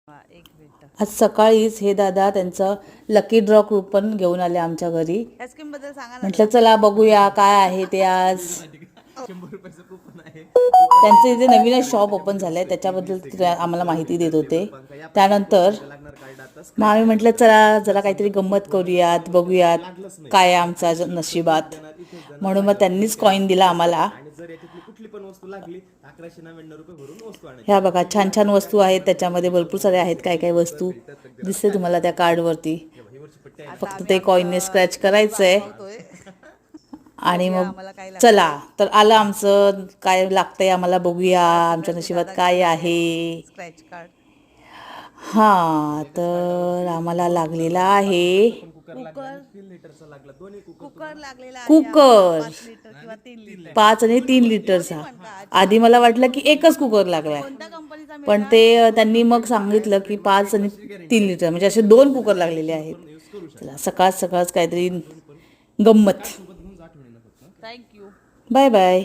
एक मिनिट. आज सकाळीच हे दादा त्यांचं लकी ड्रॉ कूपन घेऊन आले आमच्या घरी. या स्कीम बद्दल सांगा ना. म्हटलं चला बघूया काय आहे ते. आज 100 रुपयाचं कूपन आहे. त्यांचं इथे नवीनच शॉप ओपन झालंय, त्याच्याबद्दल ते आम्हाला माहिती देत होते. त्यानंतर मग आम्ही म्हटलं चला जरा काहीतरी गंमत करूयात, बघूयात काय आहे आमच्या नशिबात. म्हणून मग त्यांनीच कॉईन दिला आम्हाला. आणि जर याच्यातली कुठली पण वस्तू लागली 1199 रुपये भरून वस्तू आणायची. ह्या बघा छान छान वस्तू आहेत, त्याच्यामध्ये भरपूर सारे आहेत काय काय वस्तू दिसते तुम्हाला त्या कार्डवरती. फक्त ते कॉईनने स्क्रॅच करायचंय आणि मग चला तर आलं आमचं काय लागतंय आम्हाला, बघूया आमच्या नशिबात काय आहे. Scratch card. हां तर आम्हाला लागलेला आहे कुकर. 3 लिटरचा लागला. दोन्ही कुकर लागलेला आहे. कुकर. 5 लिटर किंवा 3 लिटर. 5 आणि 3 लिटरचा. आधी मला वाटलं की एकच कुकर लागलाय, कोणत्या कंपनीचा पण ते त्यांनी मग सांगितलं की 5 आणि 3 लिटर म्हणजे असे 2 कुकर लागलेले आहेत. चला सकाळ सकाळच काहीतरी गंमत. थँक्यू. Bye bye.